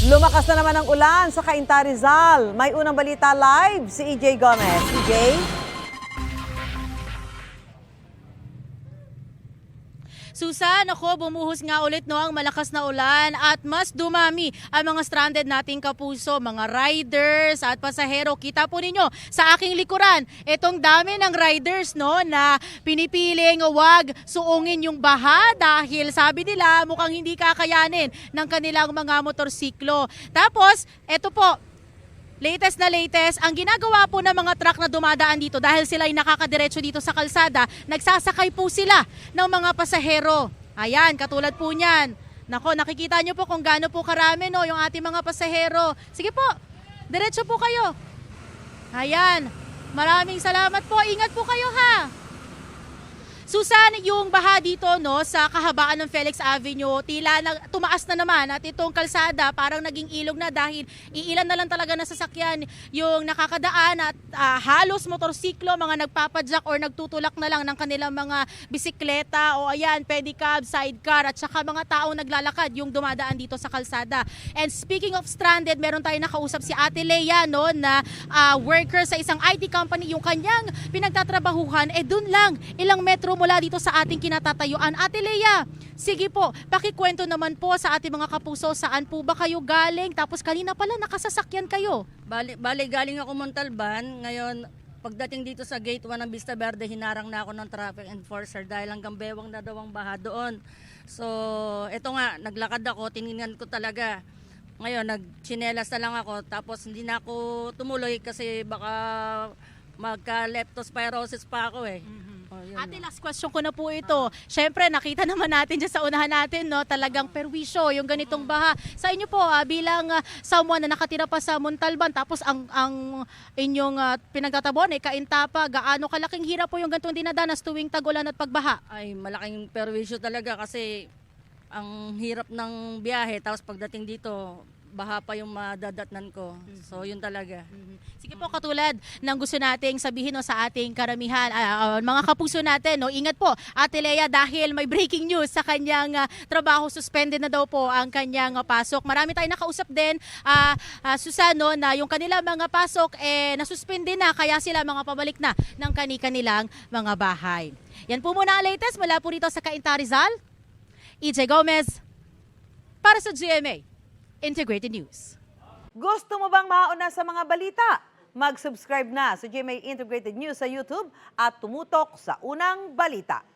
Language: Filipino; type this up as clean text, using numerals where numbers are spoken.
Lumakas na naman ang ulan sa Cainta, Rizal. May unang balita live si EJ Gomez. EJ? Susan, ako, bumuhos nga ulit no ang malakas na ulan at mas dumami ang mga stranded nating kapuso, mga riders at pasahero. Kita po ninyo sa aking likuran, itong dami ng riders no na pinipiling wag suungin yung baha dahil sabi nila mukhang hindi kakayanin ng kanilang mga motorsiklo. Tapos, eto po, latest na latest, ang ginagawa po ng mga truck na dumadaan dito dahil sila ay nakakadiretso dito sa kalsada, nagsasakay po sila ng mga pasahero. Ayan, katulad po niyan. Nako, nakikita nyo po kung gaano po karami no, yung ating mga pasahero. Sige po, diretso po kayo. Ayan, maraming salamat po. Ingat po kayo ha. Susan, yung baha dito no sa kahabaan ng Felix Avenue, tila tumaas na naman at itong kalsada parang naging ilog na dahil iilan na lang talaga na sasakyan yung nakakadaan at halos motorsiklo, mga nagpapadyak or nagtutulak na lang ng kanilang mga bisikleta o ayan, pedicab, sidecar at saka mga taong naglalakad yung dumadaan dito sa kalsada. And speaking of stranded, meron tayong nakausap si Ate Lea no na worker sa isang IT company, yung kanyang pinagtatrabahuhan dun lang ilang metro mula dito sa ating kinatatayuan. Ate Lea, sige po, pakikwento naman po sa ating mga kapuso, saan po ba kayo galing? Tapos kanina pala nakasasakyan kayo. Bali galing ako Montalban. Ngayon, pagdating dito sa gate 1 ng Vista Verde, hinarang na ako ng traffic enforcer dahil hanggang bewang na daw ang baha doon. So, eto nga, naglakad ako, tiningnan ko talaga. Ngayon, nagchinelas na lang ako, tapos hindi na ako tumuloy kasi baka magka-leptospirosis pa ako eh. Ate, last question ko na po ito. Siyempre, nakita naman natin dyan sa unahan natin, no, talagang perwisyo, yung ganitong baha. Sa inyo po, bilang someone na nakatira pa sa Montalban, tapos ang inyong pinagtatabon, Cainta pa, gaano kalaking hirap po yung ganitong dinadanas tuwing tag-ulan at pagbaha? Ay, malaking perwisyo talaga kasi ang hirap ng biyahe, tapos pagdating dito, baha pa yung madadatnan ko. So, yun talaga. Sige po, katulad ng gusto nating sabihin no, sa ating karamihan, mga kapuso natin, no, ingat po, Ate Lea, dahil may breaking news sa kanyang trabaho, suspended na daw po ang kanyang pasok. Marami tayong nakausap din, Susano, na yung kanilang mga pasok nasuspende na, kaya sila mga pabalik na ng kanilang mga bahay. Yan po muna ang latest mula po rito sa Cainta, Rizal. EJ Gomez, para sa GMA Integrated News. Gusto mo bang mauna sa mga balita? Mag-subscribe na sa GMA Integrated News sa YouTube at tumutok sa unang balita.